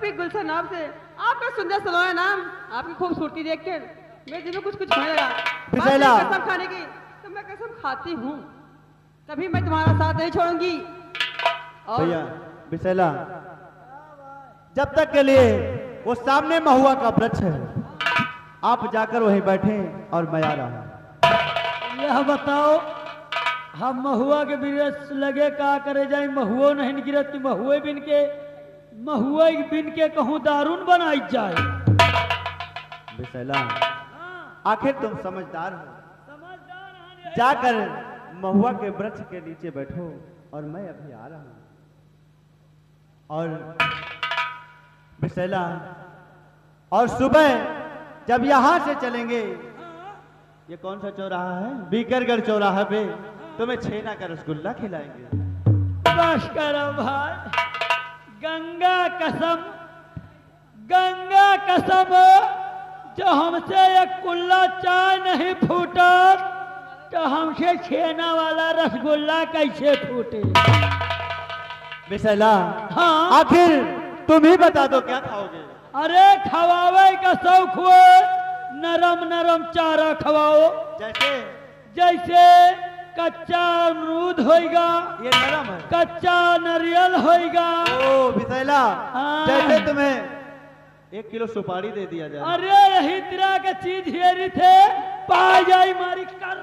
कभी गुलशन आपसे, आपका सुंदर सलोया नाम, आपकी खूबसूरती देखकर मेरे दिल में कुछ कुछ होने लगा। बिसैला। बात रही कसम खाने की, तो मैं कसम खाती हूँ, कभी मैं तुम्हारा साथ नहीं छोड़ूंगी। और भैया बिसैला, जब तक के लिए वो सामने महुआ का वृक्ष है, आप जाकर वहीं बैठे और मैं आ रहा हूं। यह बताओ, हम महुआ के वृक्ष लगे का करे जाए, महुओ नहीं गिरत, महुए बिन के कहूँ दारुन बनाई जाए। बिसैला, आखिर तुम समझदार हो, समझदार जाकर महुआ के वृक्ष के नीचे बैठो और मैं अभी आ रहा हूं। और बिसैला, और सुबह जब यहां से चलेंगे, ये कौन सा चौराहा है, बीकरगढ़ चौराहा पे तुम्हें छेना का रसगुल्ला खिलाएंगे। बस करो भाई, गंगा कसम, जो हमसे एक कुल्ला चाय नहीं फूटा, तो हमसे छेना वाला रसगुल्ला कैसे फूटे। बिसैला, हाँ, आखिर तुम ही बता दो क्या खाओगे। अरे खवावे का शौक हुए, नरम नरम चारा खवाओ, जैसे जैसे कच्चा अमरूद होएगा, ये नरम है। कच्चा नारियल होएगा। ओ बिसैला, हाँ। जैसे तुम्हें 1 किलो सुपारी दे दिया जाए। अरे यही तरह के चीज हेरी थे, पा जाई मारी कर।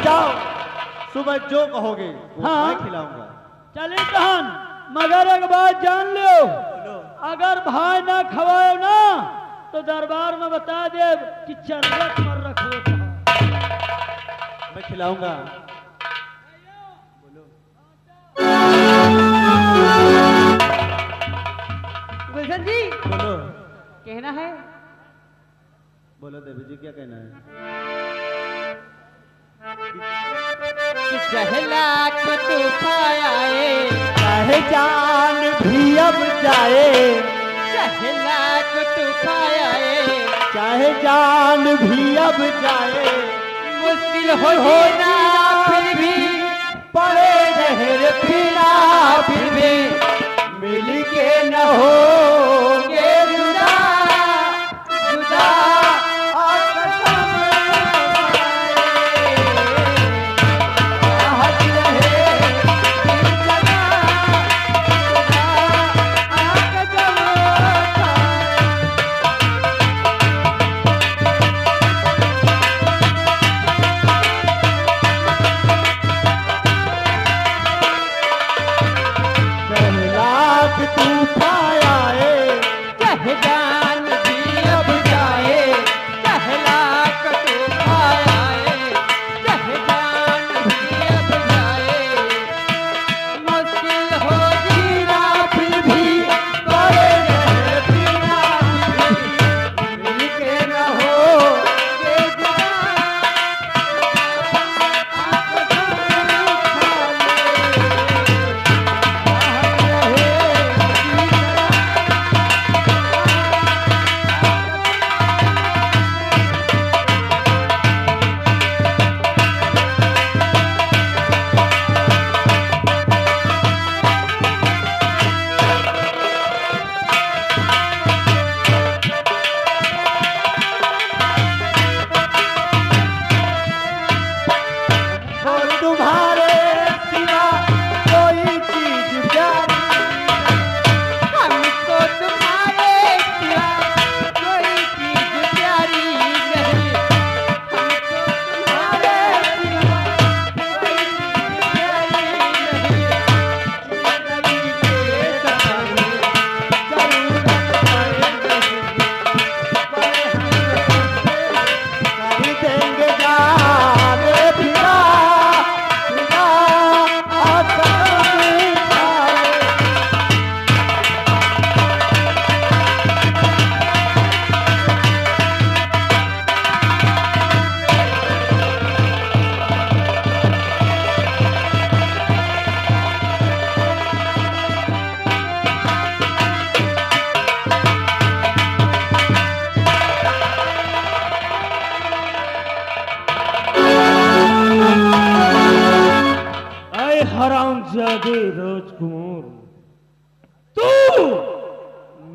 जाओ, सुबह जो कहोगे वो हाँ। मैं खिलाऊंगा। चले तहन, मगर एक बात जान लो, अगर भाई ना खवाओ ना, तो दरबार में बता दे कि चरगत मर रखो था। मैं खिलाऊंगा। गुलशन जी, बोलो। कहना है? बोलो देवी जी, क्या कहना है। कि सहला को तू पाए, चाहे जान भी अब जाए, सहला को तू पाए, चाहे जान भी अब जाए, मुश्किल हो ना फिर भी, पड़े जहर पीना फिर भी, मिल के न होंगे जुदा, जुदा और कसम आहट रहे दिल जगा, जुदा आग जलता।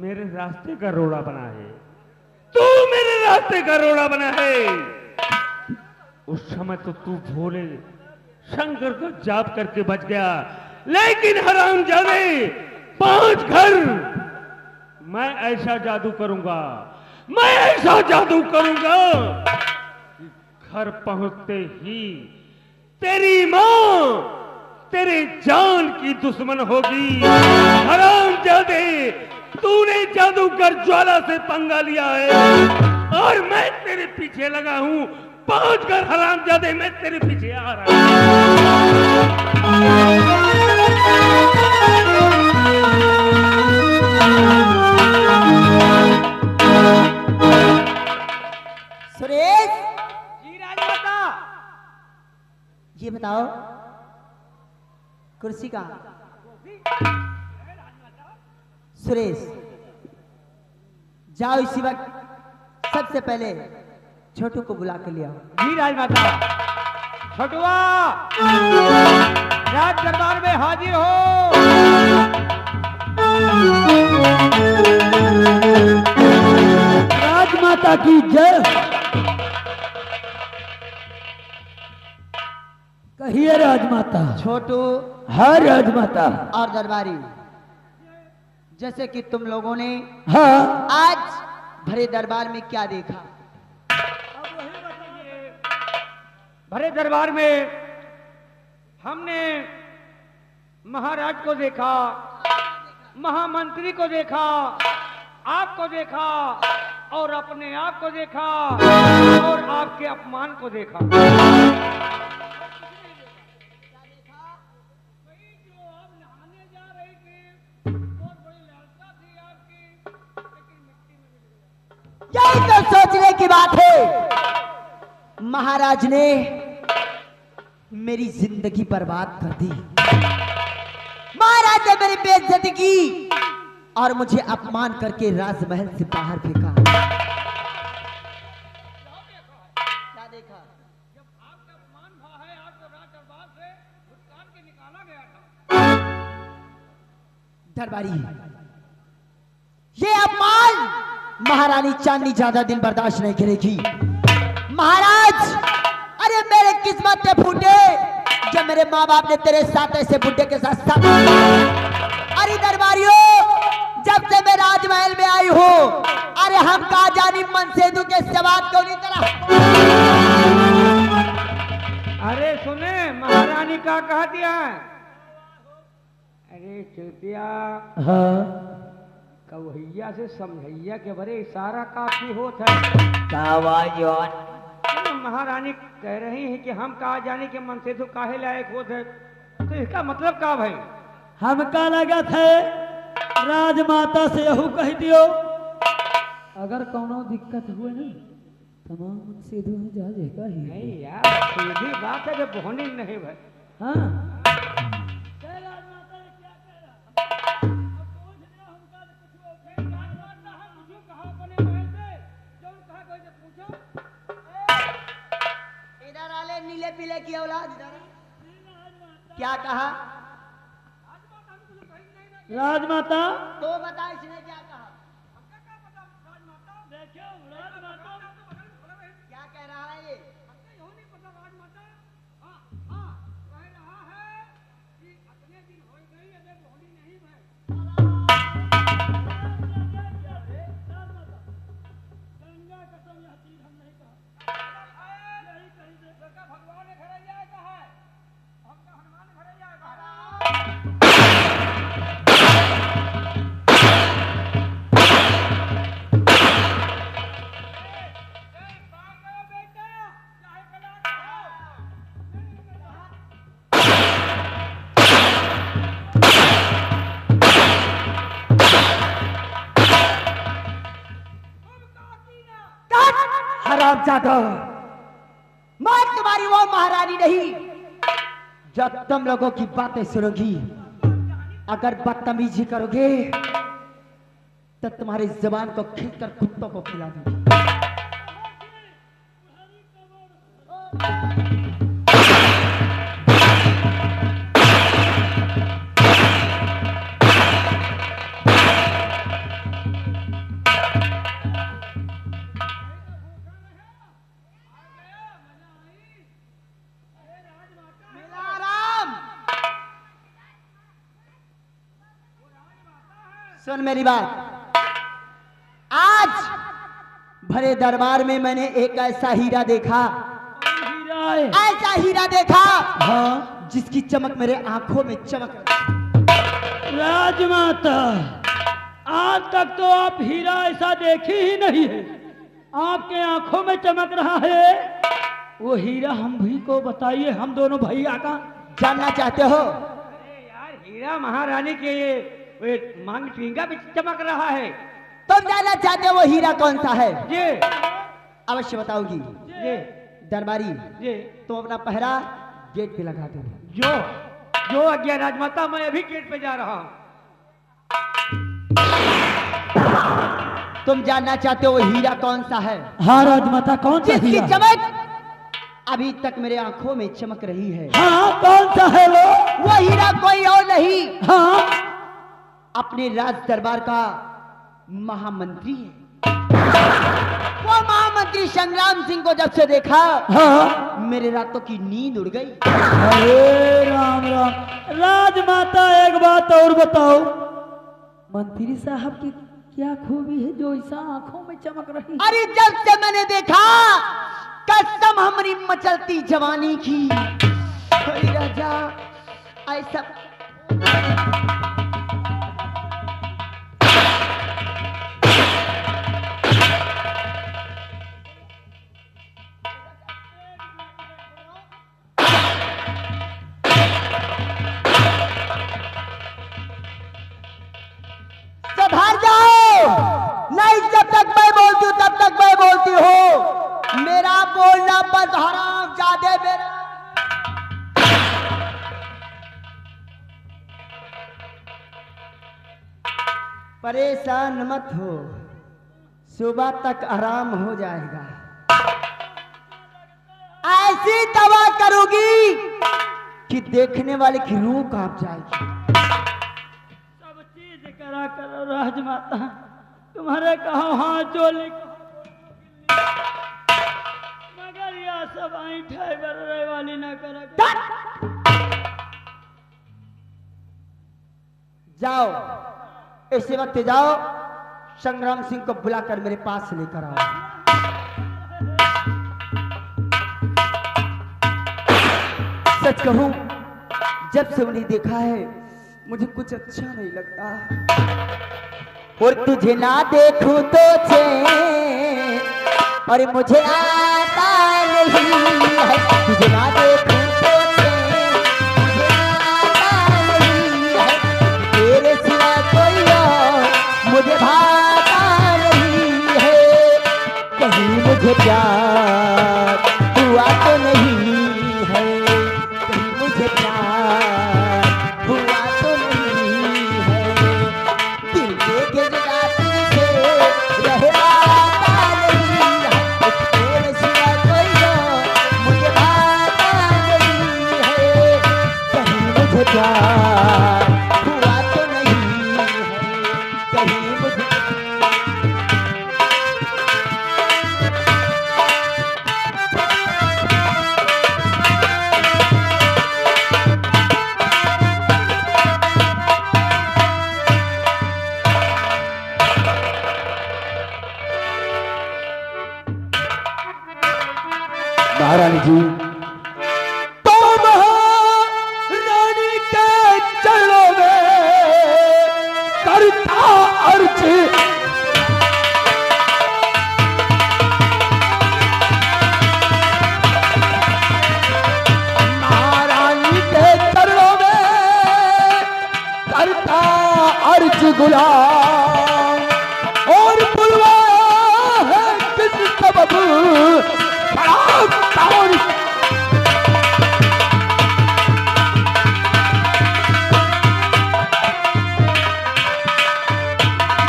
मेरे रास्ते का रोड़ा बना है, तू मेरे रास्ते का रोड़ा बना है। उस समय तो तू भोले शंकर को जाप करके बच गया, लेकिन हरामजादे 5 घर मैं ऐसा जादू करूंगा, मैं ऐसा जादू करूंगा कि घर पहुंचते ही तेरी मां तेरे जान की दुश्मन होगी। हरामजादे, तूने जादूगर ज्वाला से पंगा लिया है और मैं तेरे पीछे लगा हूं। 5 घर हरामजादे, मैं तेरे पीछे आ रहा सुरेश, जी राजमाता। ये बताओ कुर्सी का। सुरेश, जाओ इसी वक्त सबसे पहले छोटू को बुला के ले आओ। जी राजमाता। छोटुआ, राज दरबार में हाजिर हो। राजमाता की जय। कहिए राजमाता। छोटू हाँ राजमाता। और दरबारी, जैसे कि तुम लोगों ने हाँ आज भरे दरबार में क्या देखा? भरे दरबार में हमने महाराज को देखा, महामंत्री को देखा, आपको देखा और अपने आप को देखा और आपके अपमान को देखा। यही तो सोचने की बात है। महाराज ने मेरी जिंदगी बर्बाद कर दी। महाराज ने मेरी बेइज्जती की और मुझे अपमान करके राजमहल से बाहर फेंका। क्या देखा? जब आपका अपमान हुआ है, आपको राज दरबार से भुटकार के निकाला गया था। दरबारी, ये अपमान महारानी चांदनी ज्यादा दिन बर्दाश्त नहीं करेगी। महाराज, अरे मेरे किस्मत पे फूटे जब मेरे माँ बाप ने तेरे साथ ऐसे बुड्ढे के साथ साथ। अरे दरबारियों, जब से मैं राजमहल में आई हूँ, अरे हम कहा जानी मनसेदू के सवाद को नहीं तरह। अरे सुने, महारानी का कहा दिया है? अरे चुतिया, हाँ कवैया से समझैया के बड़े इशारा काफी होता है। महारानी कह रही है कि हम कहा जाने के मन से तो काहे लायक होते, तो इसका मतलब का भाई? हमका लगा थे राजमाता से यहू कह दियो, अगर कोनो दिक्कत हुए ना तमाम सीधे जा जेका ही। नहीं यार, सीधी बात है कि बोहनी नहीं भाई। हाँ इधर आले नीले पीले की औलाद, क्या कहा? राजमाता। तो बता इसने क्या कहा? क्या कह रहा है ये? भगवान ने घर जाए कहा है, हमका हनुमान घर जाएगा। हरामजादा, मैं तुम्हारी वो महारानी नहीं जो तुम लोगों की बातें सुनोगी। अगर बदतमीजी करोगे तो तुम्हारी जबान को खींचकर कुत्तों को खिला दूंगी। सुन मेरी बात। आज भरे दरबार में मैंने एक ऐसा हीरा देखा, हीरा है। ऐसा हीरा देखा हाँ जिसकी चमक मेरे आंखों में चमक। राजमाता, आज तक तो आप हीरा ऐसा देखे ही नहीं है, आपके आंखों में चमक रहा है। वो हीरा हम भी को बताइए, हम दोनों भैया का। जानना चाहते हो? यार हीरा महारानी के ये मांग टींगा भी चमक रहा है। तुम जानना चाहते हो वो हीरा कौन सा है? जी अवश्य बताऊंगी। जी दरबारी, जी। तुम अपना पहरा गेट पे लगा दो। जो जो आज्ञा राजमाता, मैं अभी गेट पे जा रहा हूँ। तुम जानना चाहते हो वो हीरा कौन सा है? हाँ राजमाता, कौन सा जिसकी हीरा? चमक अभी तक मेरे आंखों में चमक रही है। हाँ, कौन सा है वो? वो हीरा कोई और नहीं, हाँ, अपने राज दरबार का महामंत्री है। वो महामंत्री संग्राम सिंह को जब से देखा, हाँ। मेरे रातों की नींद उड़ गई। अरे राम राम। राजमाता, एक बात और बताओ, मंत्री साहब की क्या खूबी है जो ऐसा आंखों में चमक रही है? अरे जब से मैंने देखा, कसम हमारी मचलती जवानी की। अरे राजा, ऐसा सुधार जाओ, नहीं जब तक मैं बोलती हूँ तब तक मैं बोलती हूँ। मेरा बोलना बस हराम जादे मेरा। परेशान मत हो, सुबह तक आराम हो जाएगा। ऐसी दवा करोगी कि देखने वाले की रूह कांप जाएगी। सब चीज करा करो राजमाता, तुम्हारे कहो हाँ चोली, मगर यह सब ऐठे बर्रे वाली ना करा। जाओ, इसी वक्त जाओ, संग्राम सिंह को बुलाकर मेरे पास लेकर आओ। सच कहूं, जब से उन्हें देखा है मुझे कुछ अच्छा नहीं लगता। और तुझे ना देखूं तो चैन, और मुझे आता नहीं है। तुझे ना देखूं तो चैन, मुझे आता नहीं है। तेरे सिवा कोई और मुझे भाता नहीं है। कहीं मुझे प्यार हुआ तो नहीं है, कहीं मुझे प्यार हुआ तो नहीं है। दिल के गिरदाती से रहता नहीं है। तेरे सिवा कोई और मुझे भाता नहीं है। कहीं मुझे प्यार हुआ तो नहीं है, कहीं मुझे महारानी जी, तो महारानी के चरणों में करता अर्ज। महारानी के चरणों में करता अर्ज गुलाम, और बुलवाया है किस सबब और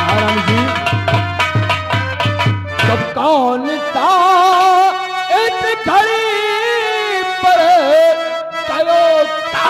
महारानी जी, तब कौन सा इस घड़ी पर कयोता?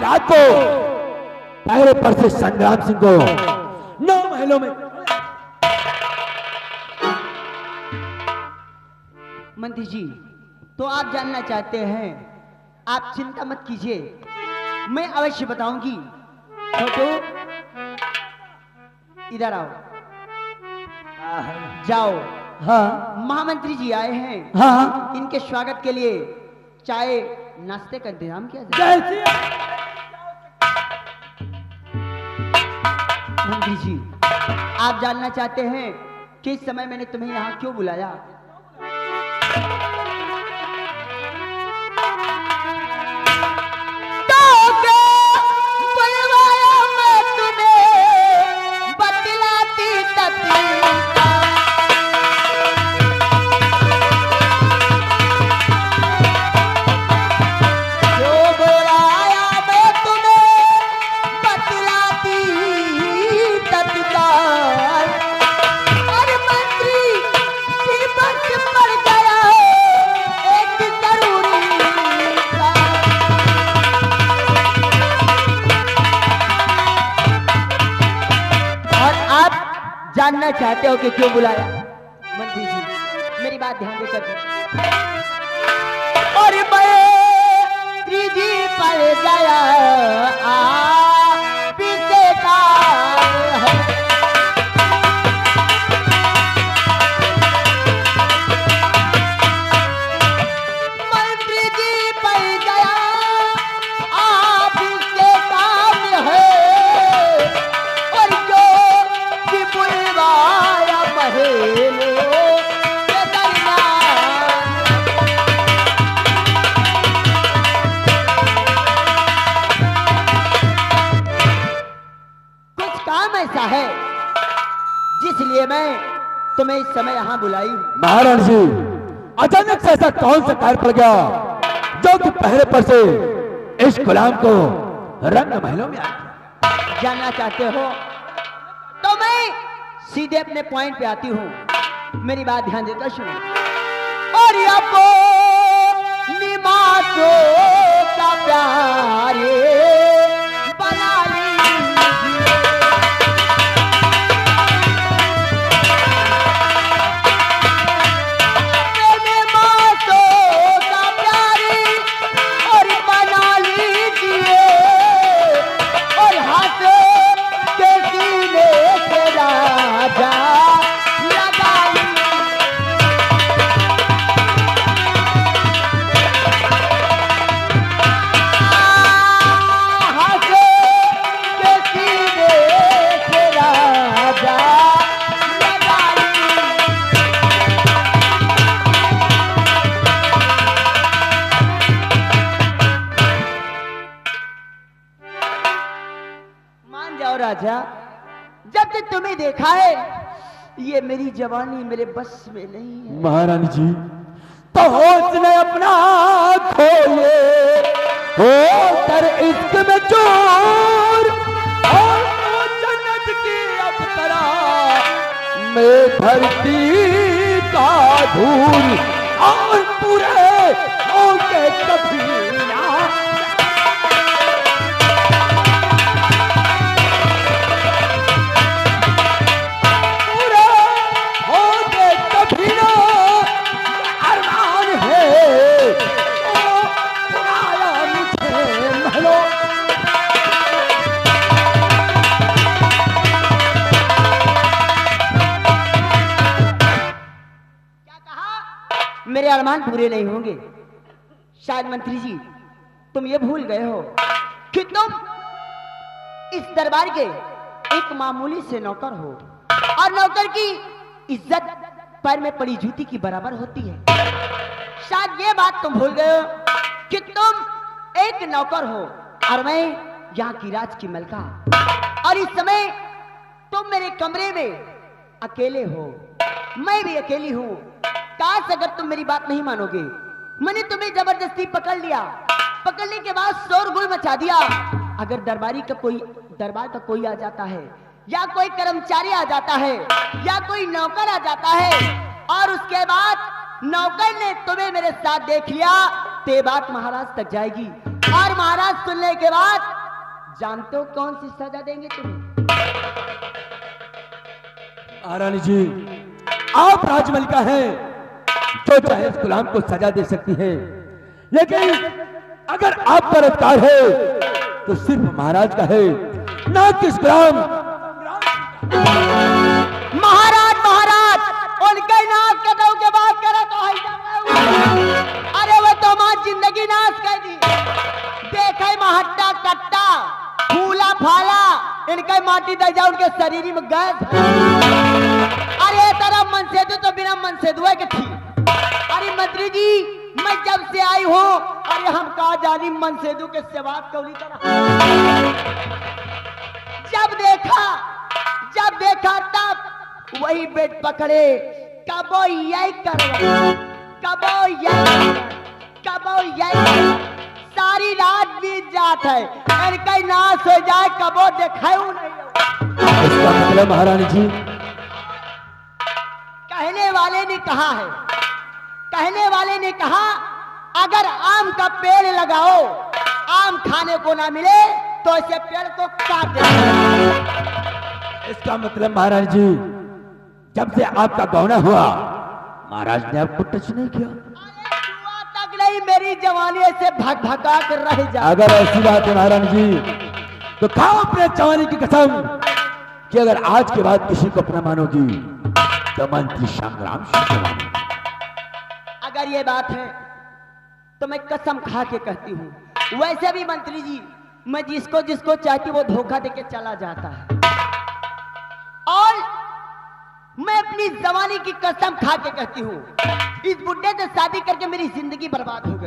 रात को पहले पर से संग्राम सिंह को 9 महलों में। मंत्री जी, तो आप जानना चाहते हैं, आप चिंता मत कीजिए, मैं अवश्य बताऊंगी। छोटू, इधर आओ। जाओ। हाँ महामंत्री जी आए हैं, हाँ इनके स्वागत के लिए चाय नाश्ते का इंतजाम किया जाए। जैसे मंत्री जी, आप जानना चाहते हैं कि इस समय मैंने तुम्हें यहाँ क्यों बुलाया? तो क्या बुलवाया मैं तुम्हें, बतलाती तकलीफ। क्यों बुलाया मैं तुम्हें, बतलाती तत्काल। अरे मंत्री की बस पड़ गया एक जरूरी काम। और आप जानना चाहते हो कि क्यों बुलाया? मंत्री जी, मेरी बात ध्यान देकर और मैं जी पड़ गया पीछे का मंत्री जी पड़ गया आप इसके काम है। और जो कि बुलवाया महलों के दरमियान। कुछ काम ऐसा है जिसलिए मैं तुम्हें इस समय यहाँ बुलाई हूँ। महाराज जी, अचानक से ऐसा कौन सा कार्य पड़ गया जो कि पहले पर से इस गुलाम को रंग महलों में आ गया? जानना चाहते हो तो मैं सीधे अपने पॉइंट पे आती हूँ। मेरी बात ध्यान देकर सुनो। और अपो निमाशो का प्यारे बना लीजिए। निमाशो का प्यारे और बना लीजिए। और हाथ के सीने से राजा लगा लीजिए। हाथ के सीने से राजा लगा लीजिए। मान जाओ राजा, जब से तुम्हें देखा है ये मेरी जवानी मेरे बस में नहीं है। महारानी जी, तो होश ने अपना खोए हो कर इश्क में चोर और वो जन्नत की अब तरह में धरती का धूल और पूरे होके कभी ना। पूरे होके कभी ना अरमान है ओ पुराया मुझे महलों। क्या कहा? मेरे अरमान पूरे नहीं होंगे। शायद मंत्री जी तुम ये भूल गए हो कि तुम इस दरबार के एक मामूली से नौकर हो और नौकर की इज्जत पैर में पड़ी जूती की बराबर होती है। शायद ये बात तुम भूल गए हो कि तुम एक नौकर हो और मैं यहाँ की राज की मलका। और इस समय तुम मेरे कमरे में अकेले हो, मैं भी अकेली हूँ। काश अगर तुम मेरी बात नहीं मानोगे, मैंने तुम्हें जबरदस्ती पकड़ लिया, पकड़ने के बाद शोरगुल मचा दिया। अगर दरबार का कोई आ जाता है या कोई कर्मचारी आ जाता है या कोई नौकर आ जाता है और उसके बाद नौकर ने तुम्हें मेरे साथ देख लिया, तो ये बात महाराज तक जाएगी और महाराज सुनने के बाद जानते हो कौन सी सजा देंगे तुम्हें? महारानी जी, आप राजमलिका हैं, जो चाहे उस गुलाम को सजा दे सकती है, लेकिन अगर आप पर अधिकार है तो सिर्फ महाराज का है, ना कि इस गुलाम। महाराज महाराज उनके नाश कदम के बात करे तो अरे वो तो हमारी जिंदगी नाश कर दी। देखे महट्टा कट्टा फूला फाला इनके माटी दे जाओ उनके शरीर में गैस। अरे तरफ मनसेदु तो बिना मनसेदुआ के थी। अरे मंत्री जी मैं जब से आई हूँ अरे हम कहा जानी मनसेदु के सेवा कौली तरह। जब देखा तब वही बेट पकड़े कबो यही करवा कबो यही सारी रात बीत जात है इनका नाश हो जाए कबो देखाऊ नहीं। इसका मतलब महारानी जी, कहने वाले ने कहा अगर आम का पेड़ लगाओ आम खाने को ना मिले तो इसे पेड़ को काट दे। इसका मतलब महाराज जी, जब से आपका गौना हुआ महाराज ने आपको टच नहीं किया। अरे जुआ तक नहीं मेरी जवानी से भगा कर रह जा। अगर ऐसी बात है महाराज जी तो खाओ अपने जवानी की कसम कि अगर आज के बाद किसी को अपना मानोगी तो मंत्री संग्राम सिंह मानोगी। अगर ये बात है तो मैं कसम खा के कहती हूँ। वैसे भी मंत्री जी मैं जिसको जिसको चाहती वो धोखा देके चला जाता है और मैं अपनी जवानी की कसम खा के कहती हूँ इस बुड्ढे से शादी करके मेरी जिंदगी बर्बाद हो गई।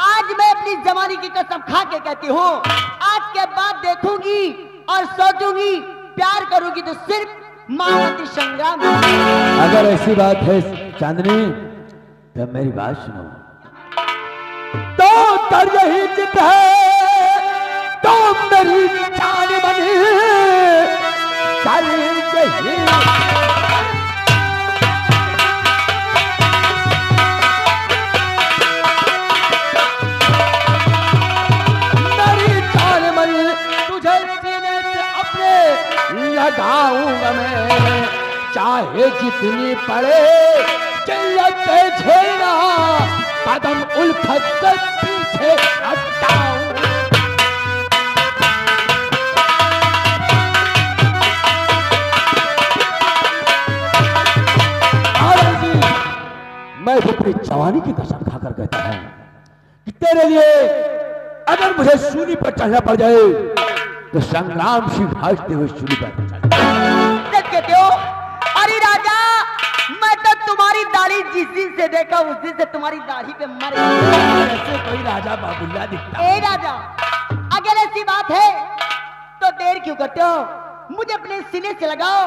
आज मैं अपनी जवानी की कसम खा के कहती हूँ आज के बाद देखूंगी और सोचूंगी प्यार करूंगी तो सिर्फ मावती संग्राम। अगर ऐसी बात है चांदनी तो मेरी बात सुनो। तो कर यही जिद है तो मेरी जान बनी चल यही। मेरी जान बनी तुझे सीने से अपने लगाऊंगा मैं चाहे जितनी पड़े चिल्लत झेलना कदम उल्फत से पीछे हटाऊं। मैं तो अपनी जवानी की कसम खाकर कहता हूं कि तेरे लिए अगर मुझे सूली पर चढ़ना पड़ जाए तो संग्राम सिंह भाजते हुए सूली पर कहते हो अरे राजा मैं तो तुम्हारी दाढ़ी जिस दिन से देखा उस दिन से तुम्हारी दाढ़ी पे मर गई। ऐसे कोई राजा बाबुल्ला दिखता ए राजा अगर ऐसी बात है तो देर क्यों करते हो मुझे अपने सीने से लगाओ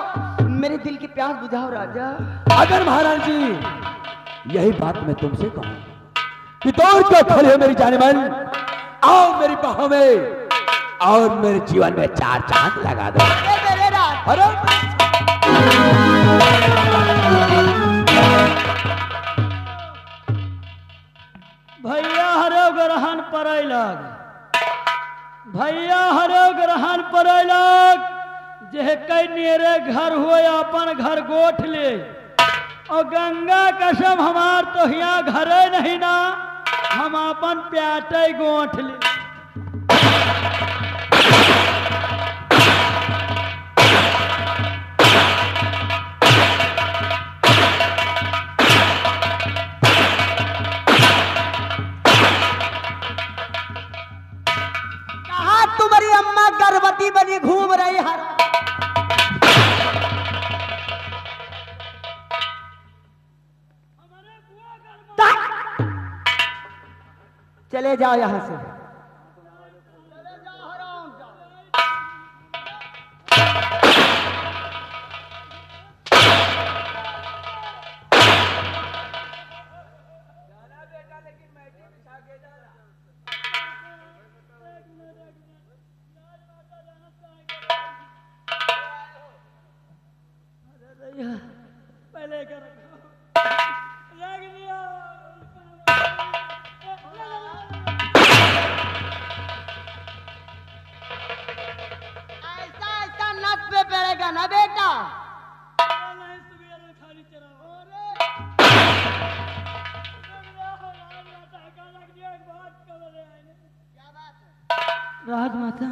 मेरे दिल की प्यास बुझाओ राजा। अगर महाराज जी यही बात मैं तुमसे कहूं कि दौड़ क्यों खड़े हो मेरी जाने मन आओ मेरी बाहों में और मेरे जीवन में चार चांद लगा दो। मेरे राज अरे भैया हरो ग्रहण परैलक भैया हरो ग्रहण परैलक जे कई नेरे घर हुए अपन घर गोठ ले और गंगा कसम हमार तो यहाँ घरे नहीं ना हम अपन प्याटे गोठ ले। कहा तुम्हारी अम्मा गर्भवती बनी घूम रही है। चले जाओ यहां से। पहले कर रख दिया। ना बेटा। राजमाता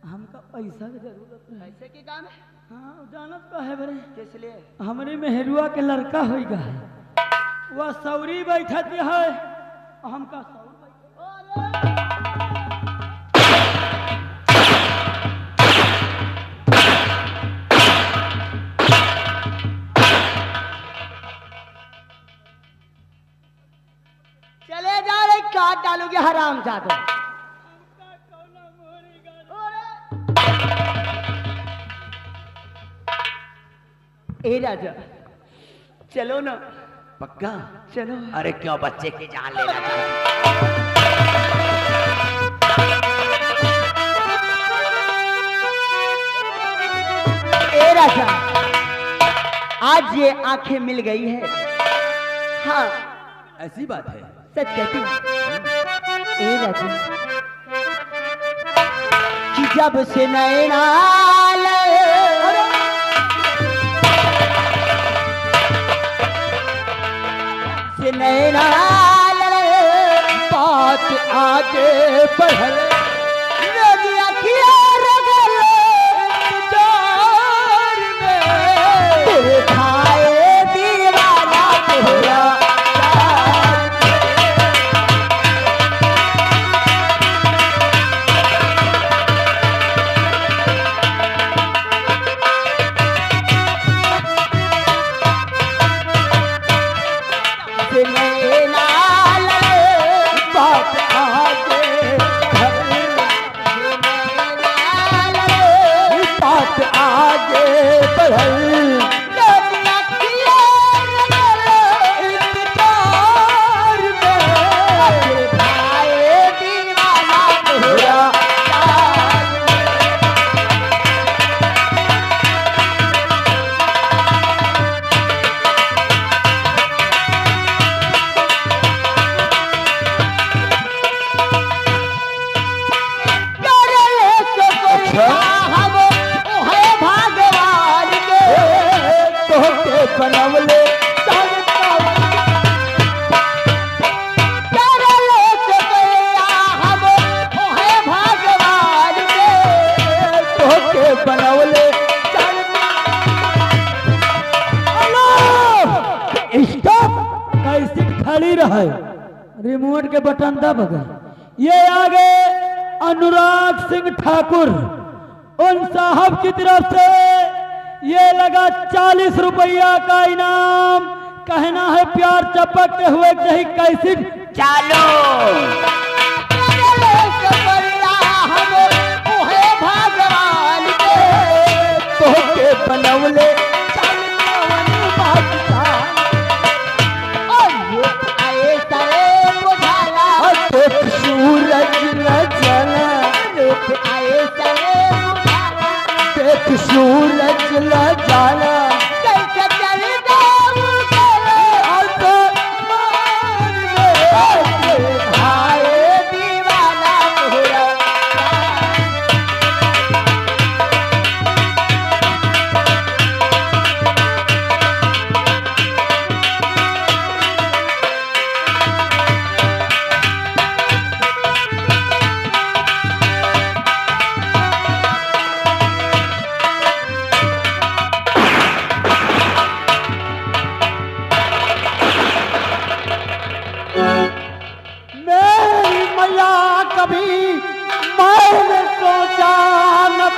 हमका पैसा की जरूरत है। पैसे की काम है? हाँ जानत का है बरे किस लिए? हमारे मेहरुआ के लड़का होगा है वह सौरी बैठत है हमका सौर चले जा रहे काट डालोगे हराम जादो। ए राजा चलो ना। पक्का? चलो। अरे क्यों बच्चे की जान लेना चाहते? ए राजा आज ये आंखें मिल गई है। हाँ ऐसी बात है? सच कहती हूँ। ए राजा कि जब से नैना से नैना बात आगे बढ़ बनवले बनवले स्टॉप कैसे खड़ी रहे रिमोट के बटन दब गए। ये आगे अनुराग सिंह ठाकुर उन साहब की तरफ से ये लगा 40 रुपया का इनाम। कहना है प्यार चपकते हुए कहीं कैसे चालो भगवान के बनवले सूरज लजना देख सूरज लजाना कभी मैंने सोचा न